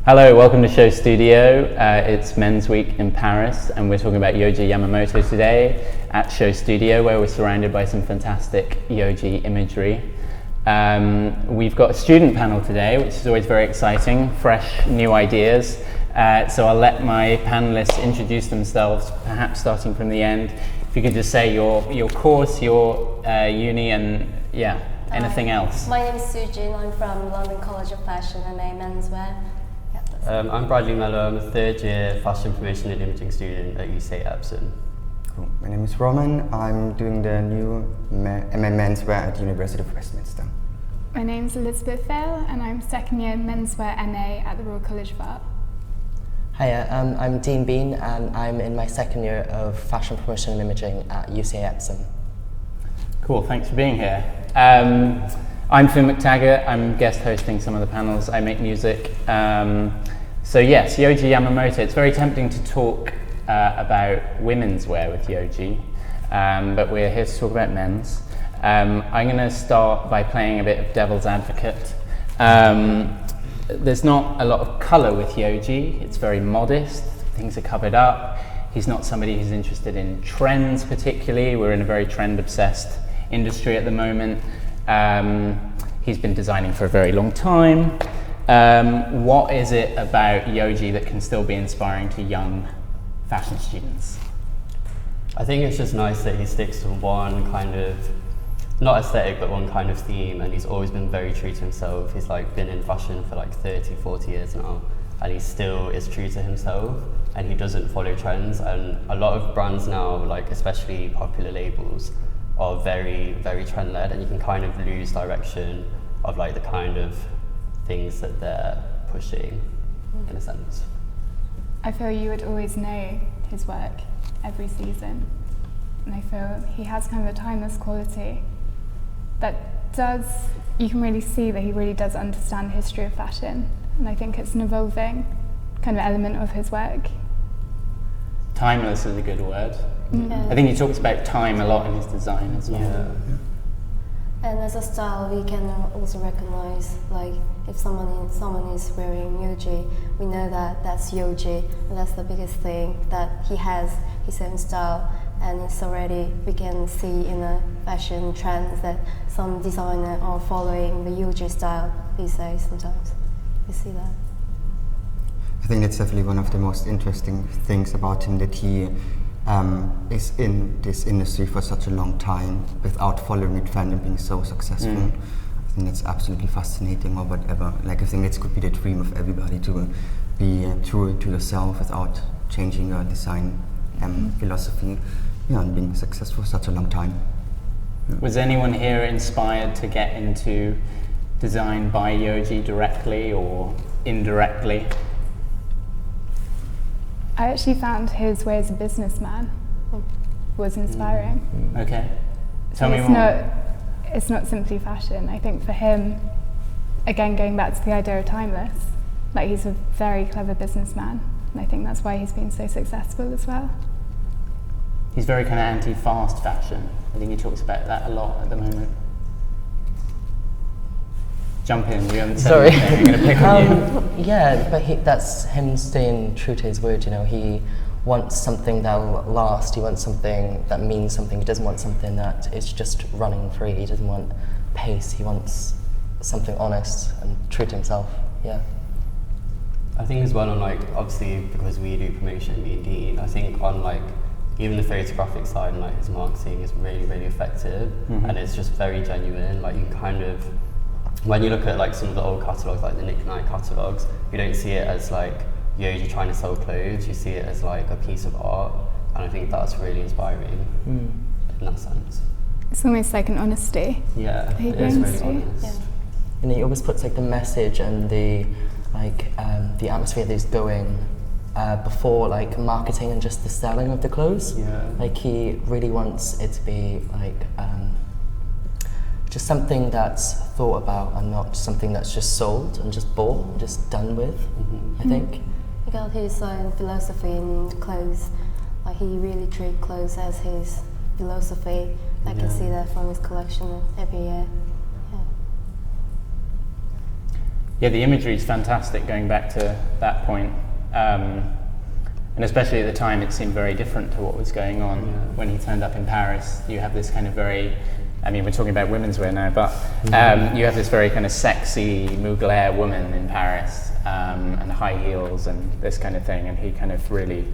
Hello, welcome to SHOWstudio. It's Men's Week in Paris, and we're talking about Yohji Yamamoto today at SHOWstudio, where we're surrounded by some fantastic Yoji imagery. We've got a student panel today, which is always very exciting, fresh, new ideas. So I'll let my panelists introduce themselves, perhaps starting from the end. If you could just say your course, your uni, and anything else. My name is Sujin. I'm from London College of Fashion, MA Menswear. I'm Bradley Meller. I'm a third year fashion information and imaging student at UCA Epsom. Cool. My name is Roman. I'm doing the new MA Menswear at the University of Westminster. My name is Elizabeth Vale, and I'm second year Menswear MA at the Royal College of Art. Hiya, I'm Deane, and I'm in my second year of fashion promotion and imaging at UCA Epsom. Cool, thanks for being here. I'm Finn Mactaggart. I'm guest hosting some of the panels. I make music. So yes, Yohji Yamamoto. It's very tempting to talk about women's wear with Yoji, but we're here to talk about men's. I'm going to start by playing a bit of devil's advocate. There's not a lot of colour with Yoji. It's very modest. Things are covered up. He's not somebody who's interested in trends particularly. We're in a very trend-obsessed industry at the moment. He's been designing for a very long time. What is it about Yoji that can still be inspiring to young fashion students? I think it's just nice that he sticks to one kind of, not aesthetic, but one kind of theme, and he's always been very true to himself. He's been in fashion for 30, 40 years now, and he still is true to himself, and he doesn't follow trends. And a lot of brands now, especially popular labels, are very, very trend-led, and you can kind of lose direction of the kind of things that they're pushing, in a sense. I feel you would always know his work every season, and I feel he has kind of a timeless quality that you can really see that he really does understand the history of fashion, and I think it's an evolving kind of element of his work. Timeless is a good word. Yeah. I think he talks about time a lot in his design as well. Yeah. And as a style, we can also recognize, if someone is wearing Yoji, we know that that's Yoji, and that's the biggest thing, that he has his own style, and it's already, we can see in the fashion trends that some designer are following the Yoji style these days sometimes. We see that. I think that's definitely one of the most interesting things about him, that he is in this industry for such a long time without following a trend and being so successful. I think that's absolutely fascinating, or whatever. I think this could be the dream of everybody, to be true to yourself without changing your design philosophy, and being successful for such a long time. Was anyone here inspired to get into design by Yoji directly or indirectly? I actually found his way as a businessman was inspiring. Okay. Tell me it's more. It's not simply fashion. I think for him, again, going back to the idea of timeless, he's a very clever businessman, and I think that's why he's been so successful as well. He's very kind of anti-fast fashion. I think he talks about that a lot at the moment. Jump in, you haven't said anything, I'm going to pick on you. Yeah, but that's him staying true to his word, He wants something that will last, he wants something that means something, he doesn't want something that is just running free, he doesn't want pace, he wants something honest and true to himself, yeah. I think as well on obviously because we do promotion, me and Deane, I think on even the photographic side and his marketing is really, really effective, and it's just very genuine. You can kind of, when you look at some of the old catalogues, the Nick Knight catalogues, you don't see it as Yoji trying to sell clothes, you see it as a piece of art, and I think that's really inspiring in that sense. It's almost like an honesty. Yeah, he it is brings really to. honest. Yeah. And he always puts the message and the atmosphere that he's going before marketing and just the selling of the clothes. Yeah. He really wants it to be just something that's thought about and not something that's just sold and just bought, just done with, I think. He got his own philosophy in clothes. He really treats clothes as his philosophy. I can see that from his collection every year. Yeah, the imagery is fantastic going back to that point. And especially at the time, it seemed very different to what was going on when he turned up in Paris. You have this kind of very, I mean, we're talking about women's wear now, but you have this very kind of sexy Mugler woman in Paris, and high heels and this kind of thing, and he kind of really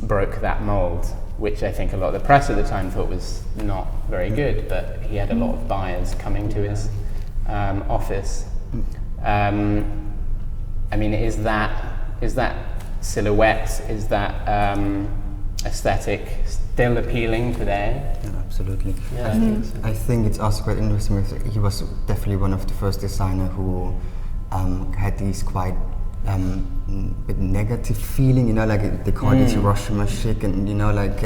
broke that mold, which I think a lot of the press at the time thought was not very good, but he had a lot of buyers coming to his office. I mean, is that silhouette, is that aesthetic still appealing today? Yeah, absolutely. Yeah, I think it's also quite interesting. He was definitely one of the first designers who had these quite bit negative feeling, you know, like they call it Hiroshima chic, and you know, like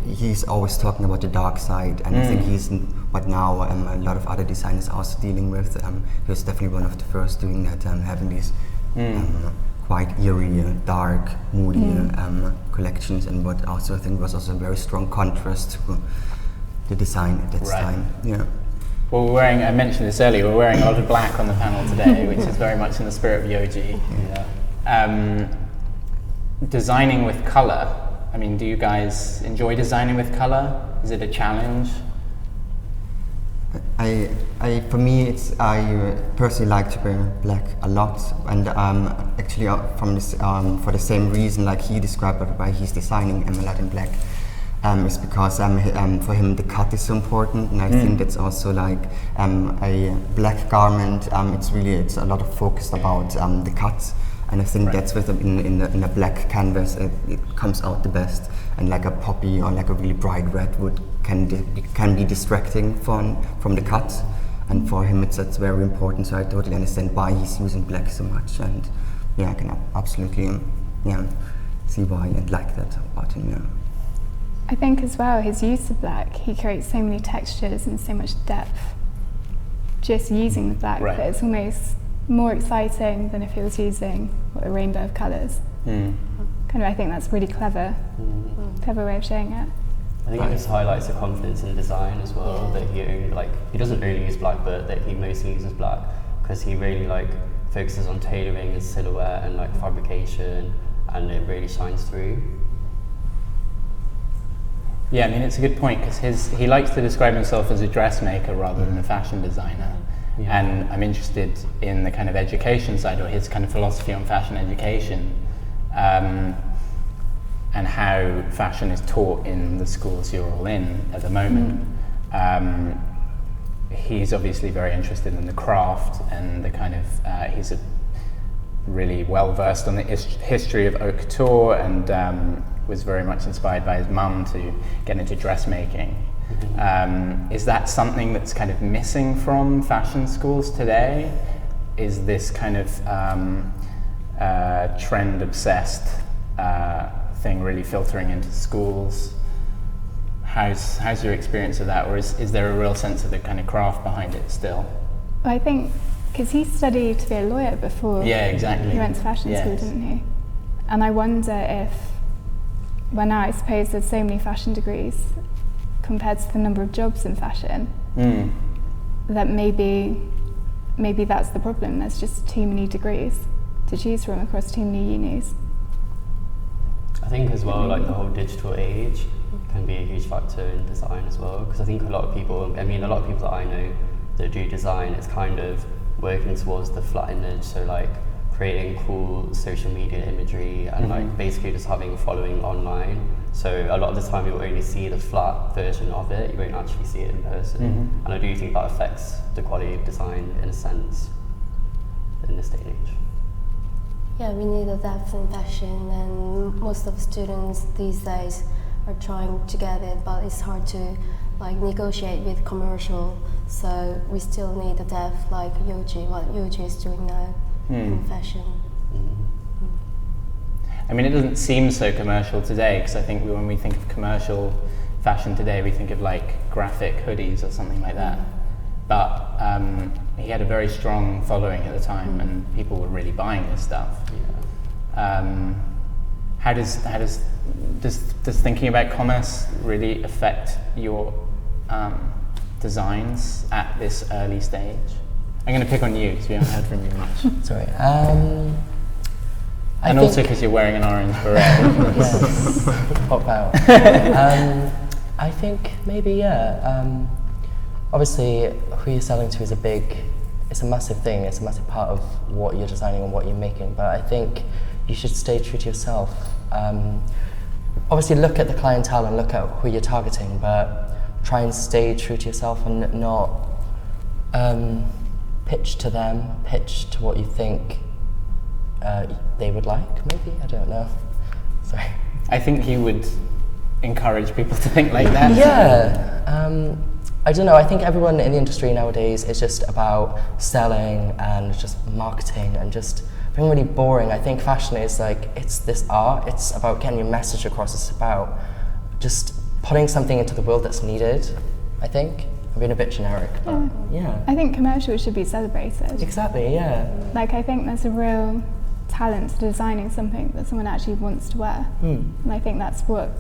he's always talking about the dark side, and I think he's what now a lot of other designers are also dealing with. He was definitely one of the first doing that, having these quite eerie, dark, moody collections, and what also I think was also a very strong contrast to the design at that time. Yeah. Well, we're wearing, I mentioned this earlier, we're wearing a lot of black on the panel today, which is very much in the spirit of Yoji. Designing with colour, I mean, do you guys enjoy designing with colour? Is it a challenge? For me, I personally like to wear black a lot, and actually from this, for the same reason, like he described why he's designing a lot in black, is because for him the cut is so important, and I think that's also like a black garment. It's a lot of focus about the cut, and I think that's with in a black canvas it comes out the best. And like a poppy or like a really bright red wood can be distracting from the cut, and for him that's very important. So I totally understand why he's using black so much, and yeah, I can absolutely see why and like that about him. Yeah. I think as well his use of black, he creates so many textures and so much depth just using the black that it's almost more exciting than if he was using a rainbow of colours. Kind of, I think that's really clever way of showing it. I think it just highlights the confidence in design as well, that he doesn't really use black, but that he mostly uses black because he really focuses on tailoring his silhouette and fabrication, and it really shines through. Yeah, I mean, it's a good point because he likes to describe himself as a dressmaker rather than a fashion designer. And I'm interested in the kind of education side, or his kind of philosophy on fashion education, and how fashion is taught in the schools you're all in at the moment. He's obviously very interested in the craft and the kind of, he's really well versed on the history of haute couture, and was very much inspired by his mum to get into dressmaking. Is that something that's kind of missing from fashion schools today? Is this kind of trend-obsessed thing really filtering into schools? How's your experience of that, or is there a real sense of the kind of craft behind it still? I think because he studied to be a lawyer before. Yeah, exactly. He went to fashion school, didn't he? And I wonder if, well, now I suppose there's so many fashion degrees compared to the number of jobs in fashion, that maybe that's the problem. There's just too many degrees to choose from across too many unis. I think as well, the whole digital age can be a huge factor in design as well, because I think a lot of people that I know that do design, it's kind of working towards the flat image, so creating cool social media imagery and basically just having a following online. So a lot of the time you'll only see the flat version of it, you won't actually see it in person. And I do think that affects the quality of design in a sense in this day and age. Yeah, we need a depth in fashion, and most of the students these days are trying to get it, but it's hard to negotiate with commercial. So we still need a depth like Yoji, what Yoji is doing now in fashion. I mean, it doesn't seem so commercial today, because I think when we think of commercial fashion today, we think of graphic hoodies or something like that. But he had a very strong following at the time, and people were really buying this stuff. How does thinking about commerce really affect your designs at this early stage? I'm going to pick on you because we haven't heard from you much. Sorry. And also because you're wearing an orange beret. Yes, pop out. I think maybe, yeah. Obviously, who you're selling to is it's a massive thing. It's a massive part of what you're designing and what you're making. But I think you should stay true to yourself. Obviously, look at the clientele and look at who you're targeting, but try and stay true to yourself and not pitch to them, pitch to what you think they would like, maybe? I don't know. Sorry. I think you would encourage people to think like that. Yeah. I don't know, I think everyone in the industry nowadays is just about selling and just marketing and just being really boring. I think fashion is like, it's this art, it's about getting your message across, it's about just putting something into the world that's needed, I think. I'm being a bit generic, but yeah. I think commercials should be celebrated. Exactly, yeah. Like, I think there's a real talent to designing something that someone actually wants to wear. And I think that's what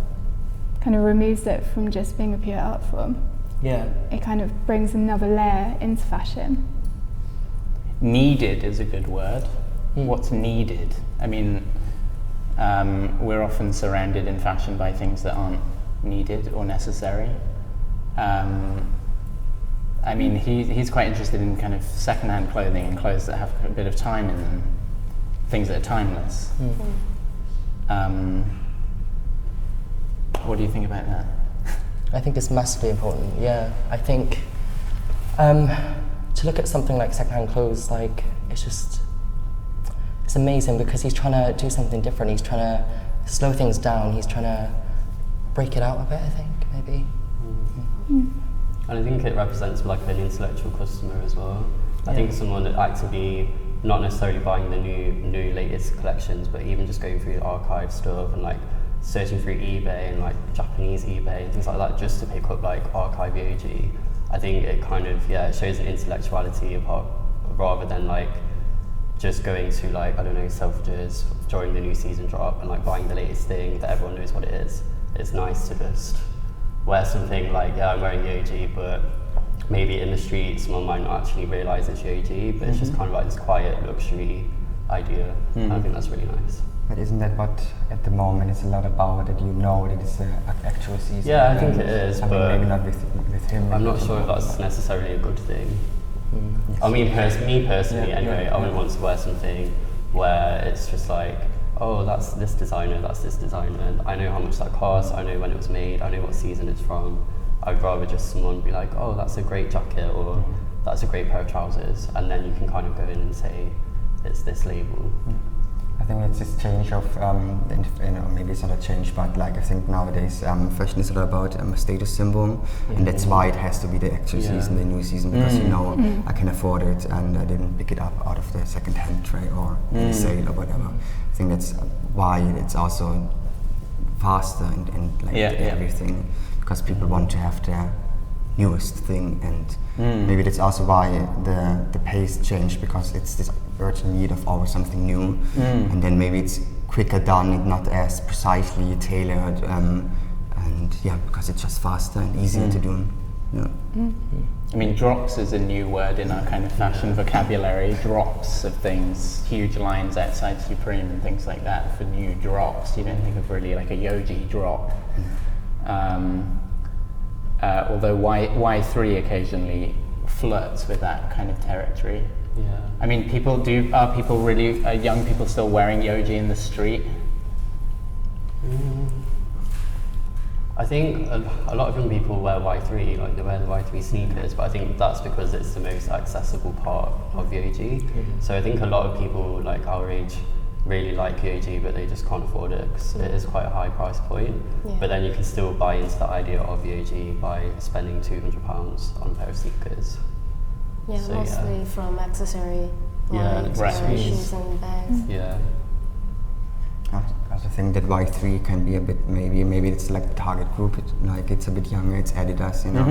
kind of removes it from just being a pure art form. Yeah. It kind of brings another layer into fashion. Needed is a good word. What's needed? I mean, we're often surrounded in fashion by things that aren't needed or necessary. I mean, he's quite interested in kind of second-hand clothing and clothes that have a bit of time in them, things that are timeless. What do you think about that? I think it's massively important, yeah. I think to look at something like secondhand clothes, like, it's amazing because he's trying to do something different. He's trying to slow things down. He's trying to break it out a bit, I think, maybe. And I think it represents like an intellectual customer as well. I think someone that actively, not necessarily buying the new latest collections, but even just going through archive stuff and like searching through eBay and like Japanese eBay and things like that just to pick up like archive Yoji. I think it kind of, it shows an intellectuality apart, rather than like just going to like, I don't know, Selfridges during the new season drop and like buying the latest thing that everyone knows what it is. It's nice to just wear something like, I'm wearing Yoji, but maybe in the street someone might not actually realise it's Yoji, but it's just kind of like this quiet luxury idea. And I think that's really nice. But isn't that what at the moment it's a lot about, that you know that it's an actual season? Yeah, I think it is, I mean, but maybe not with him. I'm not sure if that's necessarily a good thing. I mean, me personally, anyway, I would want to wear something where it's just like, oh, that's this designer, I know how much that costs, I know when it was made, I know what season it's from. I'd rather just someone be like, oh, that's a great jacket, or that's a great pair of trousers, and then you can kind of go in and say, it's this label. I think it's this change of, maybe it's not a change, but like I think nowadays fashion is a lot about a status symbol, and that's why it has to be the actual season, the new season, because you know I can afford it and I didn't pick it up out of the second-hand tray or in a sale or whatever. I think that's why it's also faster and like everything, because people want to have their newest thing, and maybe that's also why the pace changed, because it's this urgent need of always something new, and then maybe it's quicker done and not as precisely tailored, and because it's just faster and easier to do. I mean, drops is a new word in our kind of fashion vocabulary. Drops of things, huge lines outside Supreme and things like that for new drops. You don't think of really like a Yoji drop. Although Y3 occasionally flirts with that kind of territory. Yeah. I mean, are young people still wearing Yoji in the street? I think a lot of young people wear Y3, like they wear the Y3 sneakers, but I think that's because it's the most accessible part of Yoji. So I think a lot of people like our age really like Yoji, but they just can't afford it because it is quite a high price point. But then you can still buy into the idea of Yoji by spending £200 on a pair of sneakers. Yeah, So, mostly from accessory lines, shoes and bags. Yeah. I also think that Y3 can be a bit, maybe it's like the target group, it's a bit younger, it's Adidas, you know,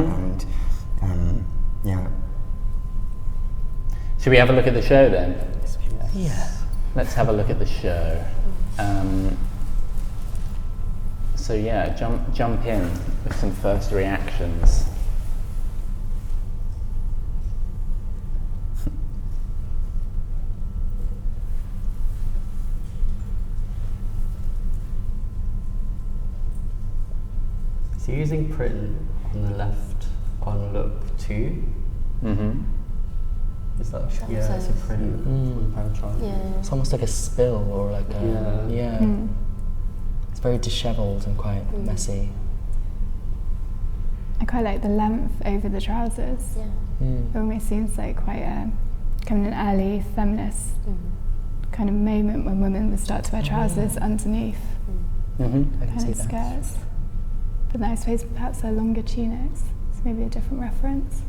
and Should we have a look at the show then? Yeah. Let's have a look at the show. So yeah, jump in with some first reactions. he using print on the left on look 2? Mm-hmm. Is that? Yeah, it's a print. Yeah. It's almost like a spill or like a It's very dishevelled and quite messy. I quite like the length over the trousers. Yeah. It almost seems like quite a kind of an early feminist kind of moment when women would start to wear trousers underneath I can see kind of that. skirts. But then I suppose perhaps they're longer tunics. It's maybe a different reference.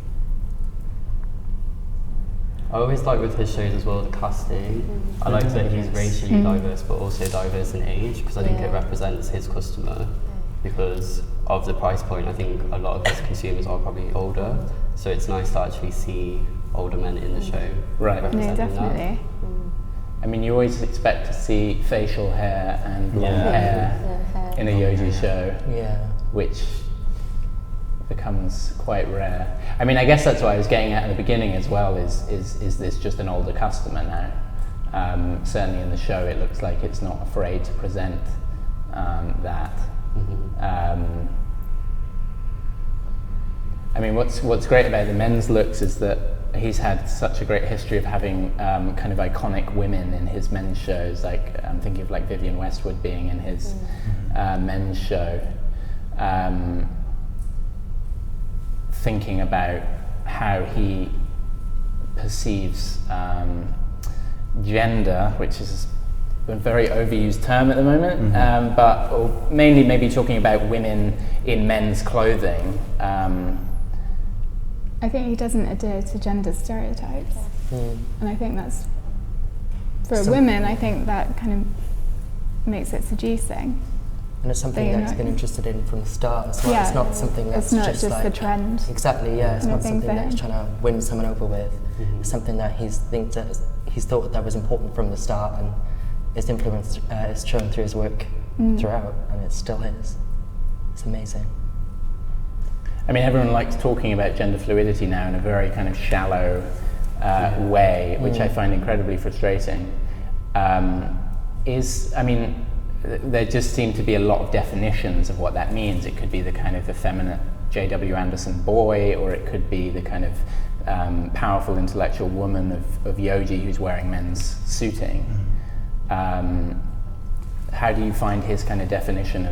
I always like with his shows as well the casting. I like that he's racially diverse but also diverse in age, because I think it represents his customer. Because of the price point, I think a lot of his consumers are probably older, so it's nice to actually see older men in the show representing No, definitely. that. I mean, you always expect to see facial hair and blonde hair in a Yoji show, which becomes quite rare. I mean, I guess that's what I was getting at the beginning as well, is this just an older customer now? Certainly in the show it looks like it's not afraid to present that. I mean, what's great about the men's looks is that he's had such a great history of having kind of iconic women in his men's shows. Like I'm thinking of like Vivienne Westwood being in his men's show. Thinking about how he perceives gender, which is a very overused term at the moment, but mainly maybe talking about women in men's clothing. I think he doesn't adhere to gender stereotypes, and I think that's for women. I think that kind of makes it seducing. And it's something that he's been interested in from the start as well. Yeah, it's not something that's it's not just like, the trend. Exactly, yeah. It's not something that he's trying to win someone over with. It's something that he's thought that was important from the start, and his influence is shown through his work throughout, and it still is. It's amazing. I mean, everyone likes talking about gender fluidity now in a very kind of shallow way, which I find incredibly frustrating. There just seem to be a lot of definitions of what that means. It could be the kind of effeminate J.W. Anderson boy, or it could be the kind of powerful intellectual woman of Yoji who's wearing men's suiting. How do you find his kind of definition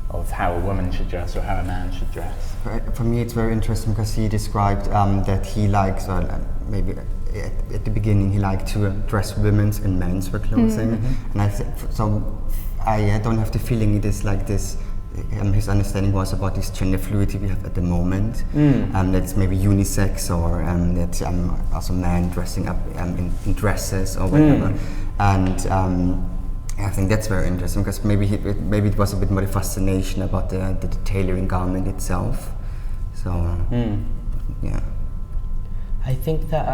of how a woman should dress or how a man should dress? For me, it's very interesting because he described that he likes, maybe at the beginning, he liked to dress women's and men's wear clothing, and I don't have the feeling it is like this. His understanding was about this gender fluidity we have at the moment. That's maybe unisex, or that's also men dressing up in dresses or whatever. And I think that's very interesting because maybe it was a bit more the fascination about the tailoring garment itself. So yeah. I think that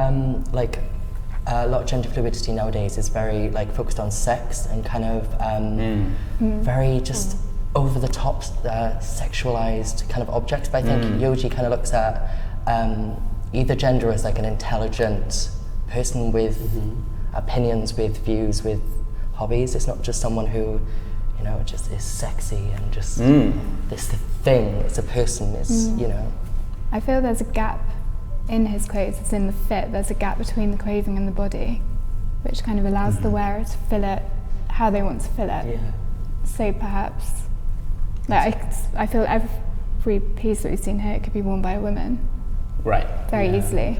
a lot of gender fluidity nowadays is very focused on sex and kind of very just over the top sexualized kind of objects. But I think Yoji kind of looks at either gender as like an intelligent person with opinions, with views, with hobbies. It's not just someone who just is sexy and just this thing. It's a person. It's I feel there's a gap in his clothes. It's in the fit. There's a gap between the clothing and the body, which kind of allows the wearer to fill it how they want to fill it. Yeah. So perhaps, I feel every piece that we've seen here could be worn by a woman. Right. Very easily.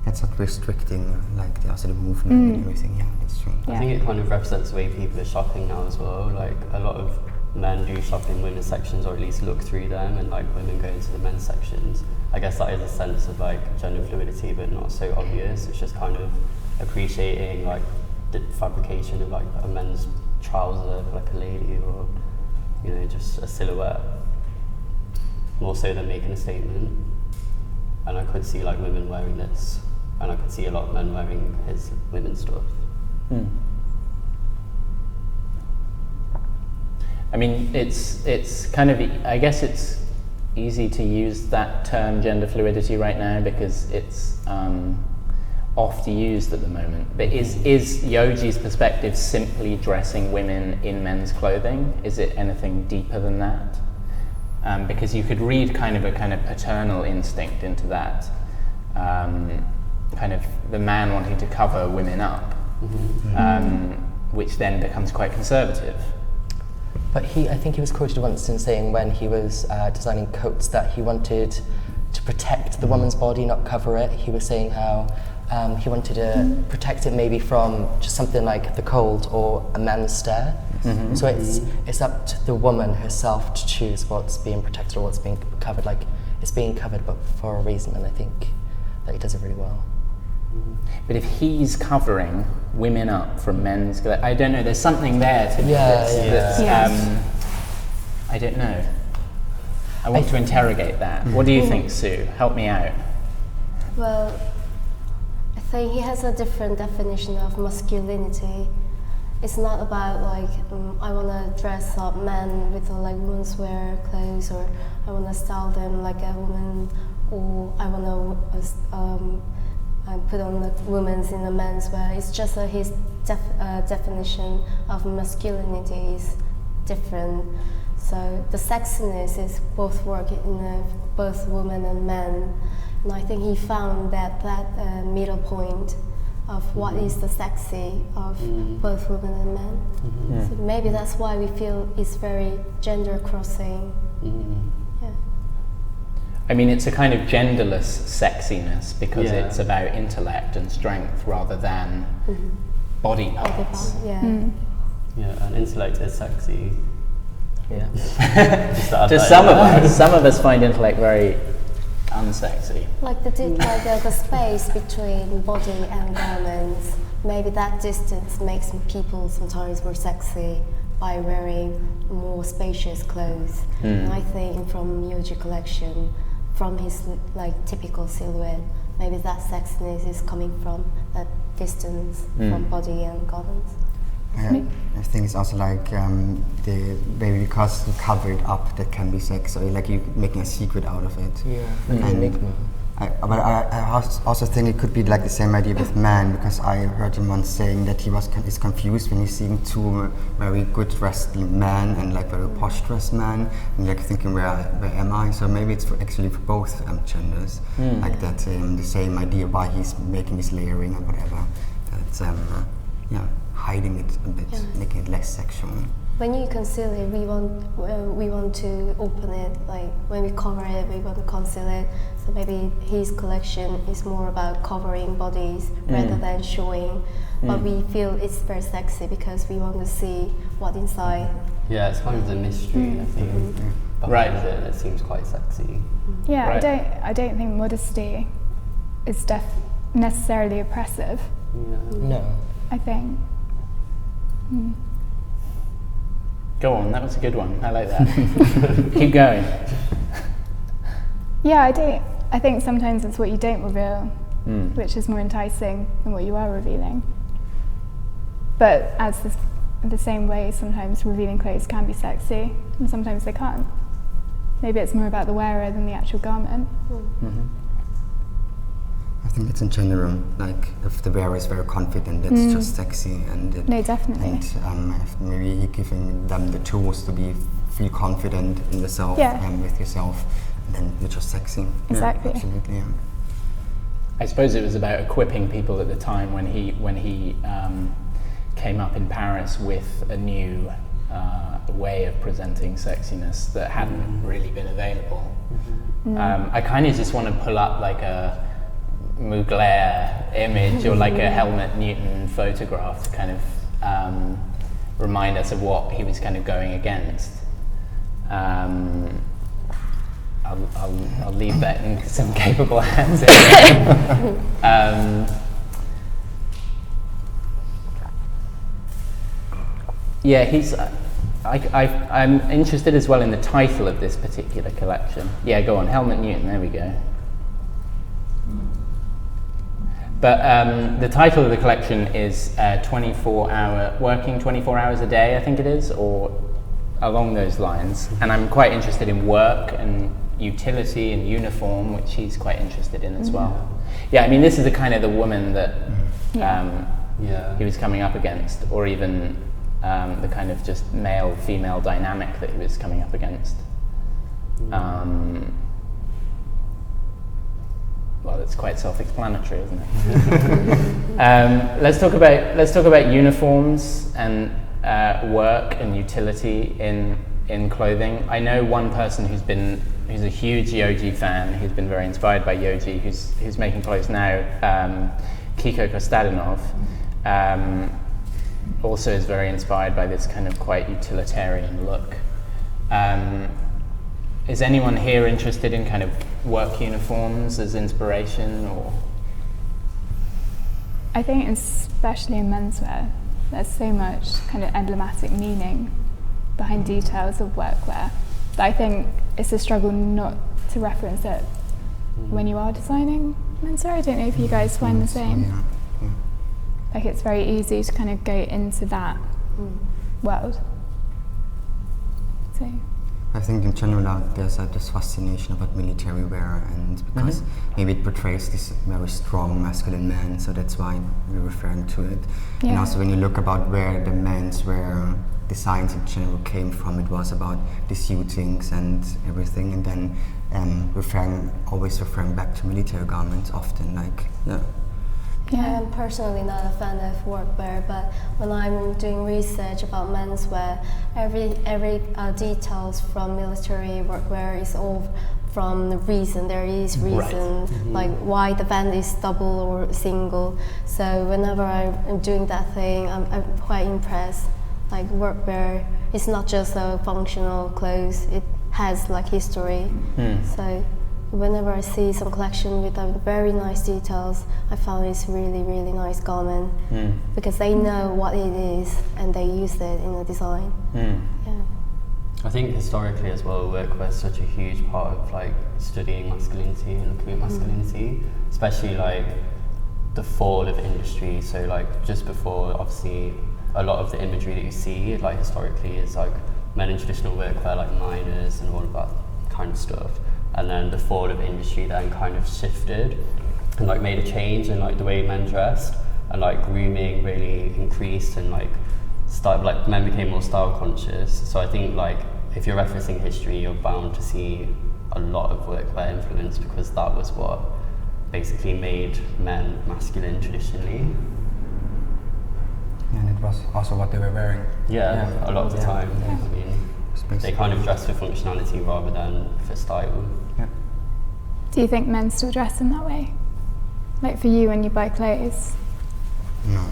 That's not restricting the movement and everything. Yeah, it's true. Yeah. I think it kind of represents the way people are shopping now as well. Like a lot of men do shop in women's sections, or at least look through them, and women go into the men's sections. I guess that is a sense of gender fluidity, but not so obvious. It's just kind of appreciating the fabrication of a men's trouser for a lady, or just a silhouette, more so than making a statement. And I could see women wearing this, and I could see a lot of men wearing his women's stuff. I mean, it's kind of, I guess it's easy to use that term gender fluidity right now because it's oft used at the moment. But is Yoji's perspective simply dressing women in men's clothing? Is it anything deeper than that? Because you could read kind of paternal instinct into that, kind of the man wanting to cover women up, which then becomes quite conservative. But I think he was quoted once in saying when he was designing coats that he wanted to protect the woman's body, not cover it. He was saying how he wanted to protect it maybe from just something like the cold or a man's stare. So it's up to the woman herself to choose what's being protected or what's being covered. Like, it's being covered but for a reason, and I think that he does it really well. But if he's covering women up from men's, I don't know, there's something there to me that's I don't know. I want to interrogate that. What do you think, Sue? Help me out. Well, I think he has a different definition of masculinity. It's not about like I want to dress up men with like women's wear clothes, or I want to style them like a woman, or I want to put on the women's in a men's wear. It's just his definition of masculinity is different. So the sexiness is both work in both women and men, and I think he found that middle point of what is the sexy of both women and men. So maybe that's why we feel it's very gender crossing. Yeah. I mean, it's a kind of genderless sexiness because it's about intellect and strength rather than body parts. Yeah, and intellect is sexy. Yeah. To some of us find intellect very unsexy. like the space between body and garments. Maybe that distance makes people sometimes more sexy by wearing more spacious clothes. And I think from Yoji collection, from his like typical silhouette, maybe that sexiness is coming from that distance from body and garments. I think it's also like maybe because you cover it up, that can be sex, or like you making a secret out of it. But I also think it could be like the same idea with man, because I heard him once saying that is confused when he's seeing two very good dressed men and like very posh dressed men, and like thinking where am I? So maybe it's actually for both genders, like that the same idea why he's making this layering or whatever. That's hiding it a bit, making it less sexual. When you conceal it, we want to open it. Like when we cover it, we want to conceal it. So maybe his collection is more about covering bodies rather than showing. But we feel it's very sexy because we want to see what inside. Yeah, it's kind of the mystery, I think. Behind it seems quite sexy. Yeah, I don't think modesty is necessarily oppressive. Yeah. No. I think. Go on, that was a good one. I like that. Keep going. Yeah, I think sometimes it's what you don't reveal, which is more enticing than what you are revealing. But the same way, sometimes revealing clothes can be sexy, and sometimes they can't. Maybe it's more about the wearer than the actual garment. I think it's in general, like if the wearer is very confident, that's just sexy, and No, definitely. And if maybe he giving them the tools to feel confident in yourself and with yourself, and then you're just sexy. Exactly. Yeah, absolutely. Yeah. I suppose it was about equipping people at the time when he came up in Paris with a new way of presenting sexiness that hadn't really been available. I kind of just want to pull up like a Mugler image or like a Helmut Newton photograph to kind of remind us of what he was kind of going against. I'll leave that in some capable hands. I'm interested as well in the title of this particular collection. Yeah, go on, Helmut Newton, there we go. But the title of the collection is working 24 hours a day, I think it is, or along those lines. And I'm quite interested in work and utility and uniform, which he's quite interested in as well. Yeah, I mean, this is the kind of the woman that he was coming up against, or even the kind of just male-female dynamic that he was coming up against. Well, it's quite self-explanatory, isn't it? Let's talk about uniforms and work and utility in clothing. I know one person who's a huge Yoji fan, who's been very inspired by Yoji, who's making clothes now. Kiko Kostadinov also is very inspired by this kind of quite utilitarian look. Is anyone here interested in kind of work uniforms as inspiration, or? I think especially in menswear, there's so much kind of emblematic meaning behind details of workwear that I think it's a struggle not to reference it when you are designing menswear. I don't know if you guys find the same. Yeah. Like, it's very easy to kind of go into that world. So I think in general there's this fascination about military wear, and because maybe it portrays this very strong masculine man, so that's why we're referring to it. And also when you look about where the menswear designs in general came from, it was about the suitings and everything, and then always referring back to military garments often, like, I'm personally not a fan of workwear, but when I'm doing research about menswear, every details from military workwear is all from the reason. There is reason, like why the band is double or single. So whenever I'm doing that thing, I'm quite impressed. Like, workwear is not just a functional clothes; it has like history. So whenever I see some collection with very nice details, I found it's really, really nice garment because they know what it is and they use it in the design. I think historically as well, workwear is such a huge part of like studying masculinity and looking at masculinity, especially like the fall of industry. So like just before, obviously, a lot of the imagery that you see like historically is like men in traditional workwear, like miners and all of that kind of stuff. And then the fall of industry then kind of shifted and like made a change in like the way men dressed, and like grooming really increased, and like men became more style conscious. So I think like if you're referencing history, you're bound to see a lot of workwear influence, because that was what basically made men masculine traditionally. And it was also what they were wearing. A lot of the time. I mean, they kind of dress for functionality rather than for style. do you think men still dress in that way? Like for you when you buy clothes? No.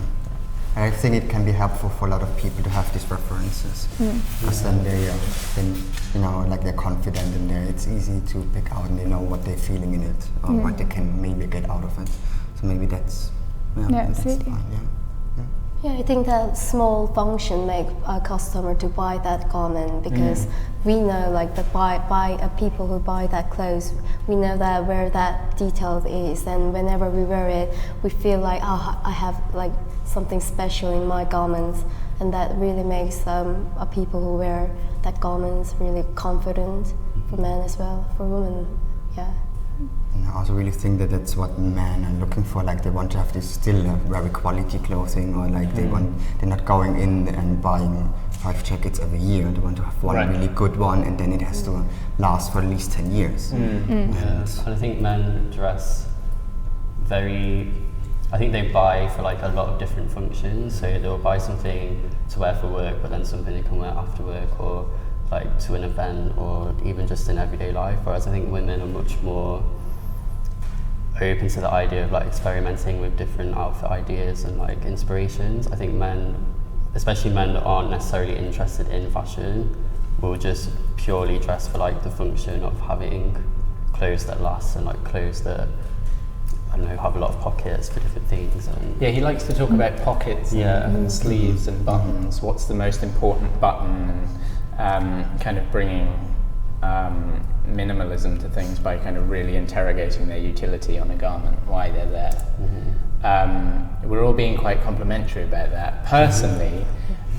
I think it can be helpful for a lot of people to have these references, because then they're confident in there. It's easy to pick out, and they know what they're feeling in it, or what they can maybe get out of it. So maybe that's absolutely. Fine, Yeah, I think that small function make a customer to buy that garment, because we know like the people who buy that clothes, we know that where that detail is, and whenever we wear it, we feel like, oh, I have like something special in my garments, and that really makes people who wear that garments really confident, for men as well, for women, And I also really think that that's what men are looking for. Like they want to have this still very quality clothing, or like they're not going in and buying 5 jackets every year. They want to have one really good one, and then it has to last for at least 10 years. And I think men dress I think they buy for like a lot of different functions. So they'll buy something to wear for work, but then something they can wear after work, or like to an event, or even just in everyday life. Whereas I think women are much more open to the idea of like experimenting with different outfit ideas and like inspirations. I think men, especially men that aren't necessarily interested in fashion, will just purely dress for like the function of having clothes that last, and like clothes that, I don't know, have a lot of pockets for different things. And he likes to talk about pockets and sleeves and buttons. What's the most important button, and kind of bringing minimalism to things by kind of really interrogating their utility on a garment, why they're there. We're all being quite complimentary about that. Personally,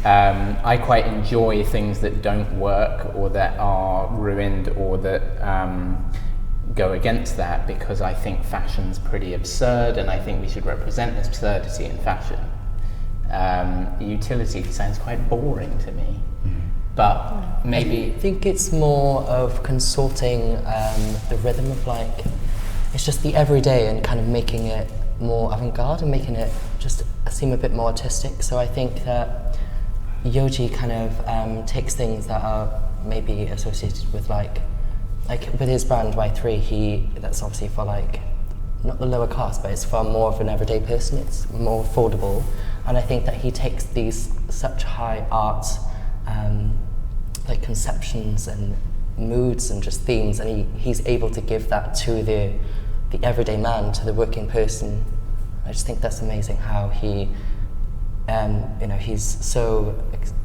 I quite enjoy things that don't work or that are ruined or that go against that, because I think fashion's pretty absurd and I think we should represent absurdity in fashion. Utility sounds quite boring to me, but maybe... I think it's more of consorting the rhythm of like, it's just the everyday and kind of making it more avant-garde and making it just seem a bit more artistic. So I think that Yoji kind of takes things that are maybe associated with like with his brand Y3, that's obviously for like, not the lower class, but it's for more of an everyday person, it's more affordable. And I think that he takes these such high art like conceptions and moods and just themes, and he's able to give that to the everyday man, to the working person. I just think that's amazing how he, you know, he's so,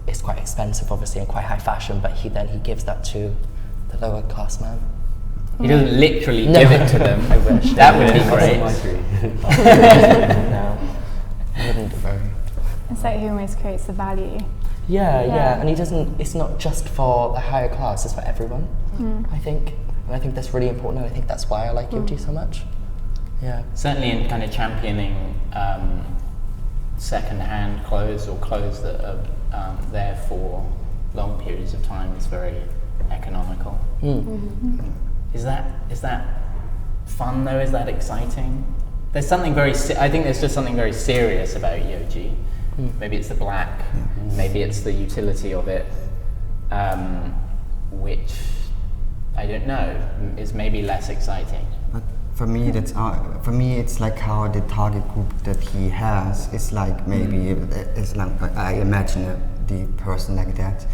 it's quite expensive obviously and quite high fashion, but he gives that to the lower class man. He doesn't literally give it to them. I wish. That would be great. No, I wouldn't do very. It's like he almost creates the value. Yeah, and he doesn't, it's not just for the higher class, it's for everyone, I think. And I think that's really important, and I think that's why I like Yoji so much. Yeah. Certainly in kind of championing second-hand clothes or clothes that are there for long periods of time is very economical. Is that fun though? Is that exciting? There's something very, I think there's just something very serious about Yoji. Maybe it's the black, maybe it's the utility of it, which, I don't know, is maybe less exciting. But for me, it's like how the target group that he has is like maybe, it's like, I imagine the person like that.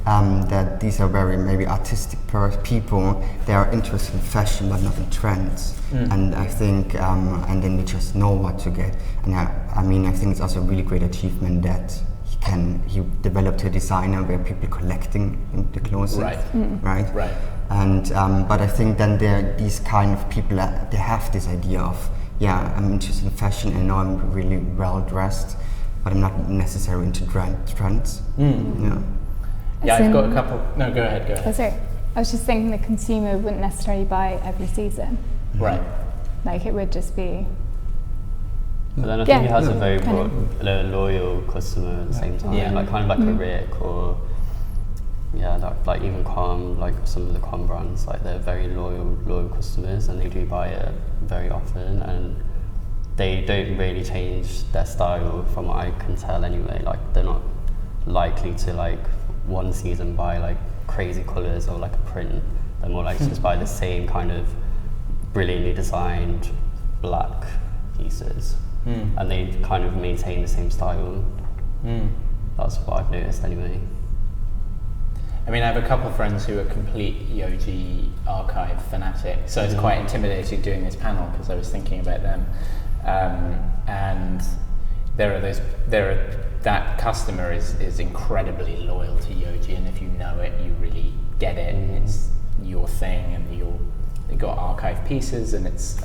That these are very maybe artistic people. They are interested in fashion but not in trends, and I think and then they just know what to get. And I mean I think it's also a really great achievement that he developed a designer where people collecting in the clothes, right? And but I think then there these kind of people they have this idea of I'm interested in fashion and now I'm really well dressed, but I'm not necessarily into trends. Yeah, I've got a couple. No, go ahead. Oh, sorry. I was just thinking the consumer wouldn't necessarily buy every season. Right. Like it would just be. But then I think he has a very loyal customer at the same time. Like kind of like a Rick or like even Quam, like some of the Quam brands, like they're very loyal customers and they do buy it very often, and they don't really change their style from what I can tell anyway. Like they're not likely to like one season buy like crazy colours or like a print. They're more likely to just buy the same kind of brilliantly designed black pieces, and they kind of maintain the same style. That's what I've noticed anyway. I mean, I have a couple of friends who are complete Yoji archive fanatics, so it's quite intimidating doing this panel because I was thinking about them. And that customer is incredibly loyal to Yoji, and if you know it, you really get it. It's your thing, and you've got archive pieces, and it's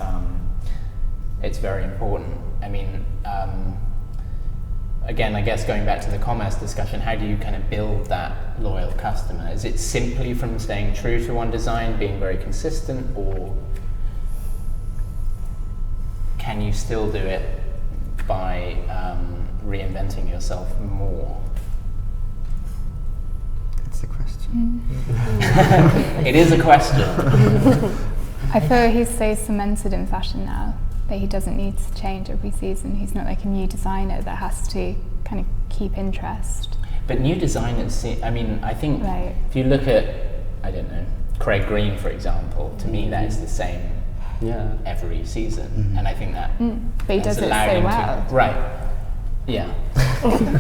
very important. I mean, again, I guess going back to the commerce discussion, how do you kind of build that loyal customer? Is it simply from staying true to one design, being very consistent, or can you still do it by reinventing yourself more? That's the question. It is a question. I feel he's so cemented in fashion now that he doesn't need to change every season. He's not like a new designer that has to kind of keep interest. But new designers, I mean, I think if you look at, I don't know, Craig Green, for example, to me that is the same every season, and I think that but he does it so well. Yeah.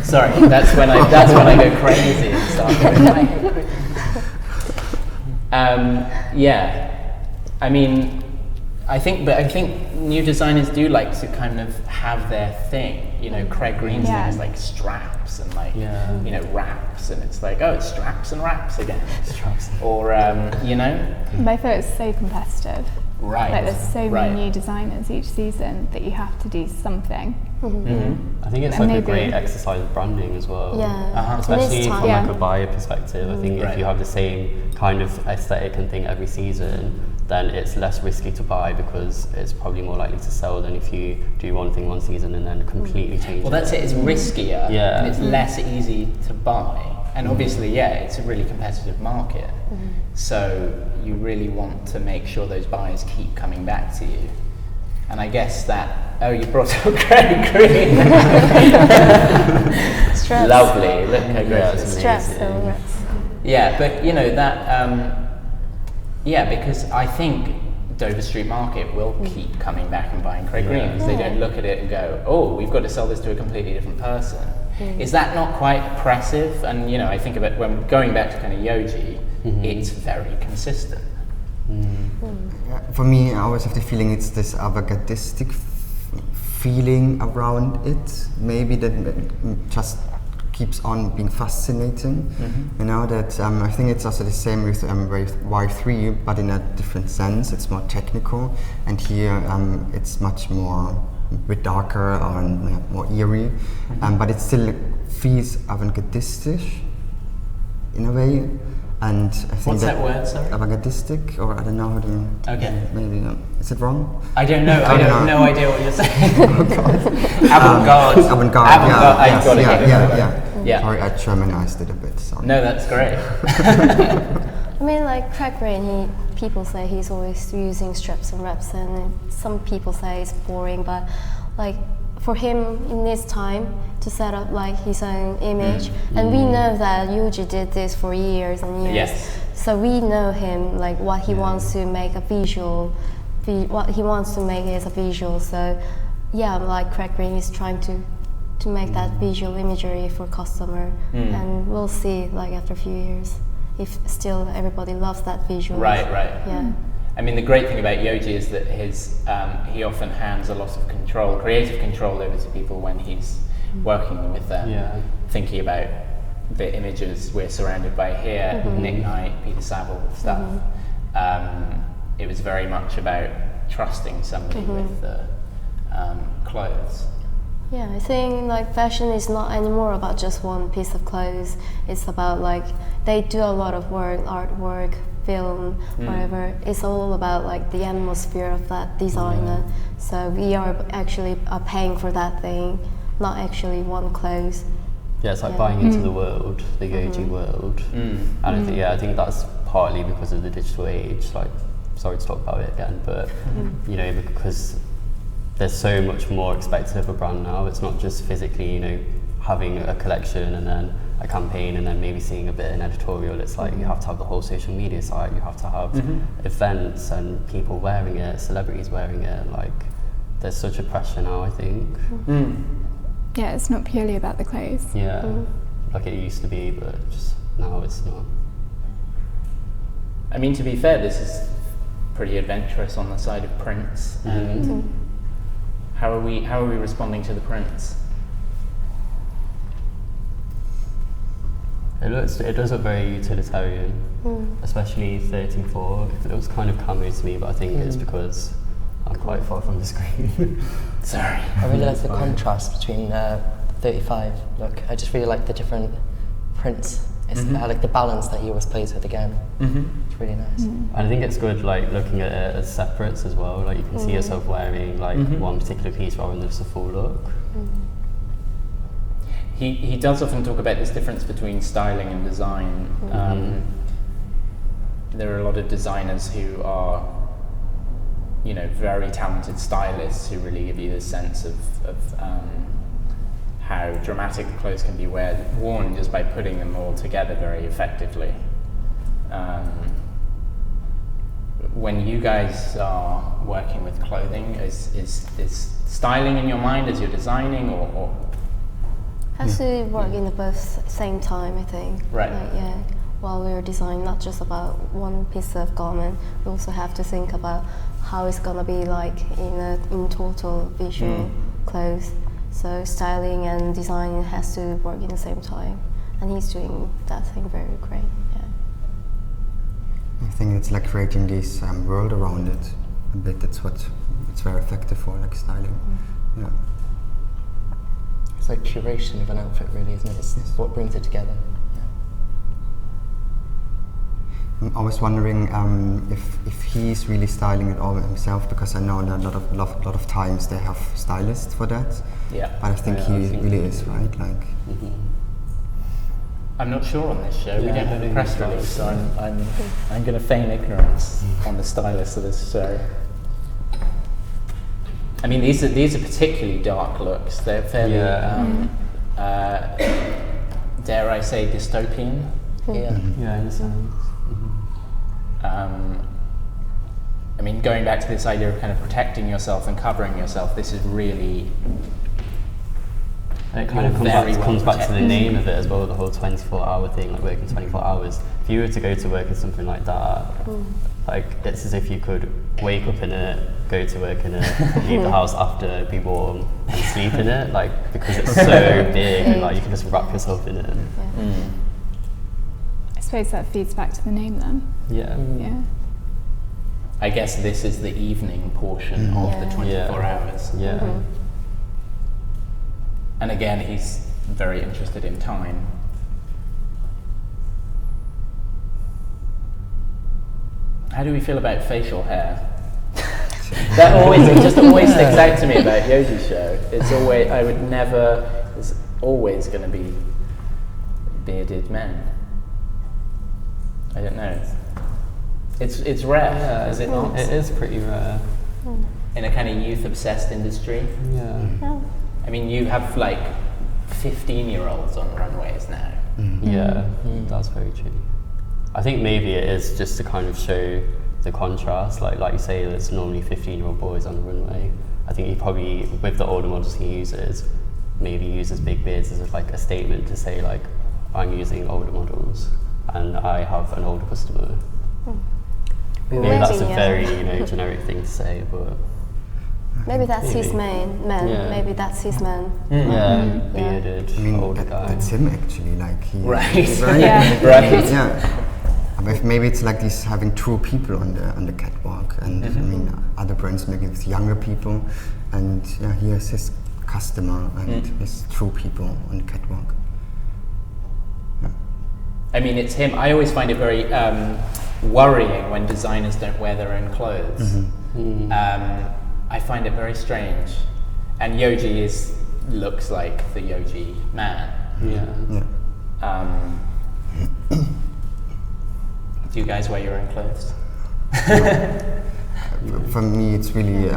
Sorry, that's when I go crazy and stuff. I mean, I think new designers do like to kind of have their thing. You know, Craig Green's thing is like straps and like you know, wraps, and it's like, oh, it's straps and wraps again. Or you know. But I feel it's so competitive. Right. Like there's so Right. many new designers each season that you have to do something. I think it's And like a maybe- great exercise of branding as well. Yeah. Especially This from time- like a buyer perspective. I think Right. if you have the same kind of aesthetic and thing every season, then it's less risky to buy because it's probably more likely to sell than if you do one thing one season and then completely change Well, that's it. It's riskier, Yeah. and it's less easy to buy. And obviously, yeah, it's a really competitive market. So you really want to make sure those buyers keep coming back to you. And I guess that, oh, you brought up Craig Green. Straps. Lovely. Look how great it is. Straps over it. Yeah, but you know that. Yeah, because I think Dover Street Market will keep coming back and buying Craig Green because they don't look at it and go, "Oh, we've got to sell this to a completely different person." Is that not quite oppressive? And you know, I think about when going back to kind of Yoji, it's very consistent. For me, I always have the feeling it's this avant-gardistic feeling around it. Maybe that just keeps on being fascinating. You know that I think it's also the same with Wave 3, but in a different sense. It's more technical, and here it's much more a bit darker and more eerie, but it still feels avant-gardistic in a way. And I think What's that word, sorry? Avant-gardistic, or I don't know how to. Okay. Maybe is it wrong? I don't know. I don't have know. no idea what you're saying. Avant-garde. Avant-garde. Avant-garde. I Yeah, got it. yeah. Sorry, I Germanized it a bit. Sorry. No, that's great. I mean, like Craig Green, people say he's always using strips and reps, and some people say it's boring, but like for him in this time to set up like his own image, and we know that Yoji did this for years and years. Yes. So we know him, like what he wants to make a visual, what he wants to make is a visual. So yeah, like Craig Green is trying to make that visual imagery for customer, and we'll see like after a few years if still everybody loves that visual. Right. Yeah. I mean, the great thing about Yoji is that he often hands a lot of control, creative control, over to people when he's working with them. Yeah. Thinking about the images we're surrounded by here, Nick Knight, Peter Saville stuff. It was very much about trusting somebody with the clothes. Yeah, I think like fashion is not anymore about just one piece of clothes. It's about like they do a lot of work, artwork, film, whatever. It's all about like the atmosphere of that designer. So we are actually paying for that thing, not actually one clothes. Yeah, it's like buying into the world, the Yoji world. And I think that's partly because of the digital age. Like, sorry to talk about it again, but you know, because there's so much more expected of a brand now. It's not just physically, you know, having a collection and then a campaign and then maybe seeing a bit in editorial. It's like you have to have the whole social media side. You have to have events and people wearing it, celebrities wearing it. Like, there's such a pressure now, I think. Yeah, it's not purely about the clothes. Yeah, like it used to be, but just now it's not. I mean, to be fair, this is pretty adventurous on the side of prints. And how are we responding to the prints? It does look very utilitarian, especially 34. It looks kind of camo to me, but I think it's because I'm quite far from the screen. Sorry. I really like the contrast between 35 look. I just really like the different prints. I like the balance that he always plays with again. It's really nice. And I think it's good, like, looking at it as separates as well. Like, you can see yourself wearing like one particular piece rather than just a full look. He does often talk about this difference between styling and design. There are a lot of designers who are, you know, very talented stylists who really give you this sense of how dramatic the clothes can be worn just by putting them all together very effectively. When you guys are working with clothing, is styling in your mind as you're designing, or Has to work in the both same time, I think. Right. Like, yeah. While we're designing not just about one piece of garment, we also have to think about how it's gonna be like in total visual clothes. So styling and design has to work in the same time, and he's doing that thing very great. Yeah. I think it's like creating this world around it. a bit. It's very effective for like styling. Yeah. It's like curation of an outfit, really, isn't it? It's what brings it together. I was wondering if he's really styling it all himself, because I know that a lot of times they have stylists for that. Yeah. But I think he really is, right? Like. I'm not sure on this show. We don't have a press release, so I'm going to feign ignorance on the stylist of this show. I mean, these are particularly dark looks. They're fairly, dare I say, dystopian. Yeah, in a sense. I mean, going back to this idea of kind of protecting yourself and covering yourself, this is really. And it kind of comes back to the name of it as well, the whole 24-hour thing, like working 24 hours. If you were to go to work in something like that, like it's as if you could wake up in it, go to work in it, leave the house after, be warm, and sleep in it, like because it's so big and like you can just wrap yourself in it. I suppose that feeds back to the name then. Yeah. I guess this is the evening portion of the 24 hours. Yeah. And again, he's very interested in time. How do we feel about facial hair? It just always sticks out to me about Yoji's show. It's always going to be bearded men. I don't know. It's rare, is it not? It is pretty rare. In a kind of youth-obsessed industry. Yeah. I mean, you have like 15-year-olds on runways now. Yeah, that's very true. I think maybe it is just to kind of show the contrast. Like you say, there's normally 15-year-old boys on the runway. I think he probably, with the older models he uses, maybe uses big beards as like a statement to say like, I'm using older models and I have an older customer. Maybe that's a very generic thing to say, but. Maybe that's his man. Yeah. Maybe that's his man. Bearded, older guy. That's him actually. Like he. Right. Right. Right. Yeah. But maybe it's like these having two people on the catwalk, and I mean other brands maybe with younger people, and he has his customer and his true people on the catwalk. Yeah. I mean, it's him. I always find it very worrying when designers don't wear their own clothes. I find it very strange. And Yoji looks like the Yoji man. Do you guys wear your own clothes? For me, it's really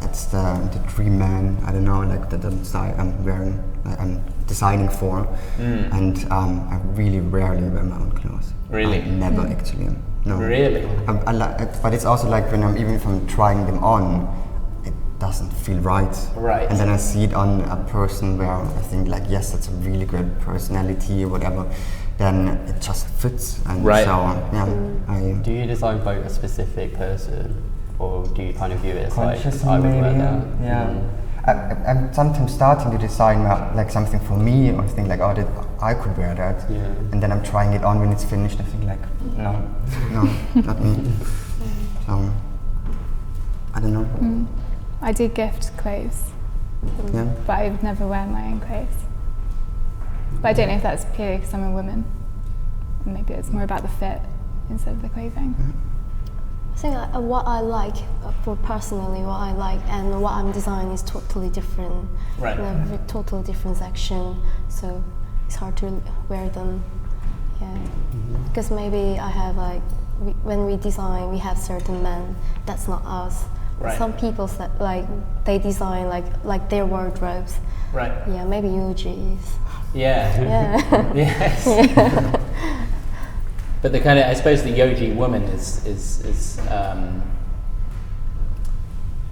it's the dream man. I don't know, like the style I'm wearing, like I'm designing for, and I really rarely wear my own clothes. Really? Never actually. No. Really? But it's also like even if I'm trying them on, it doesn't feel right. Right. And then I see it on a person where I think like, yes, that's a really good personality or whatever. Then it just fits. And so Do you design for a specific person, or do you kind of view it as like consciously I would maybe? wear that? Yeah. I'm sometimes starting to design like something for me, or think like, I could wear that, and then I'm trying it on when it's finished. I think like, no, not me. So I don't know. I do gift clothes, but I would never wear my own clothes. But I don't know if that's purely because I'm a woman. Maybe it's more about the fit instead of the clothing. I think what I like, and what I'm designing is totally different. Right. In a totally different section, so it's hard to wear them. Yeah. Because maybe I have when we design, we have certain men. That's not us. Right. Some people they design like their wardrobes. Right. Yeah. Maybe Yoji is. Yeah. Yeah. Yes. Yeah. But the kind of, I suppose the Yoji woman is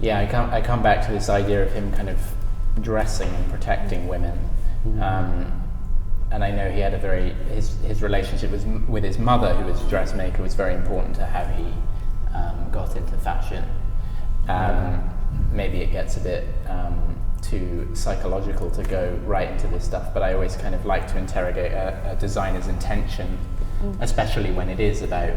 I come back to this idea of him kind of dressing and protecting women. And I know he had his relationship with his mother, who was a dressmaker, was very important to how he got into fashion. Maybe it gets a bit too psychological to go right into this stuff, but I always kind of like to interrogate a designer's intention, especially when it is about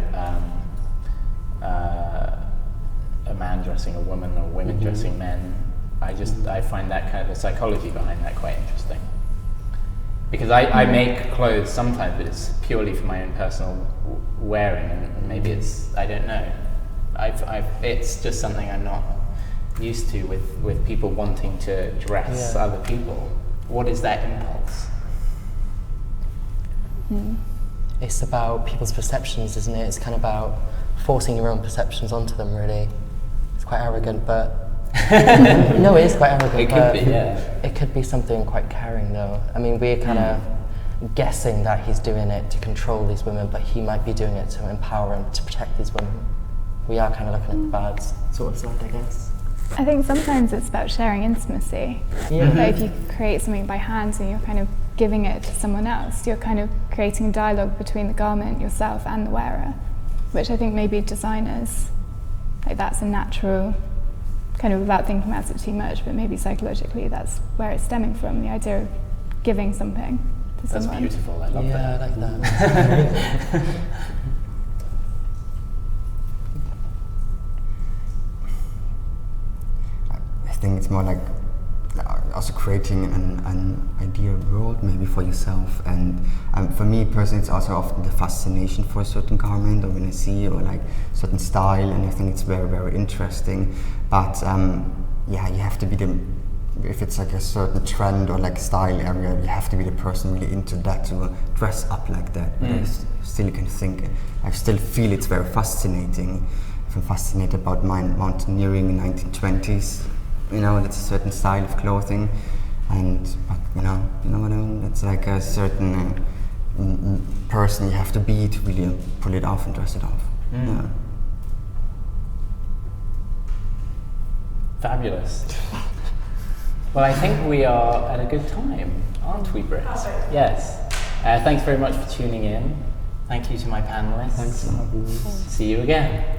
a man dressing a woman or women dressing men. I find that kind of the psychology behind that quite interesting. Because I make clothes sometimes, but it's purely for my own personal wearing, and maybe it's, I don't know. It's just something I'm not used to with people wanting to dress other people. What is that impulse? It's about people's perceptions, isn't it? It's kind of about forcing your own perceptions onto them, really. It's quite arrogant, but... No, it is quite arrogant. It could be, yeah. It could be something quite caring, though. I mean, we're kind of guessing that he's doing it to control these women, but he might be doing it to empower and to protect these women. We are kind of looking at the bad sort of side, I guess. I think sometimes it's about sharing intimacy. Yeah. Like if you create something by hand and you're kind of giving it to someone else, you're kind of creating a dialogue between the garment, yourself, and the wearer, which I think maybe designers, like that's a natural, kind of without thinking about it too much, but maybe psychologically that's where it's stemming from, the idea of giving something to someone. That's beautiful, I love that. Yeah, I like that. I think it's more like also creating an ideal world maybe for yourself, and for me personally it's also often the fascination for a certain garment, or when I see or like certain style, and I think it's very, very interesting, but yeah, you have to be if it's like a certain trend or like style area, you have to be the person really into that to dress up like that. But I still can think, I still feel it's very fascinating. I'm fascinated about mountaineering in the 1920s. You know, that's a certain style of clothing, and you know what I mean. It's like a certain person you have to be to really pull it off and dress it off. Yeah. Fabulous. Well, I think we are at a good time, aren't we, Britt? Yes. Thanks very much for tuning in. Thank you to my panelists. Thanks for having me. See you again.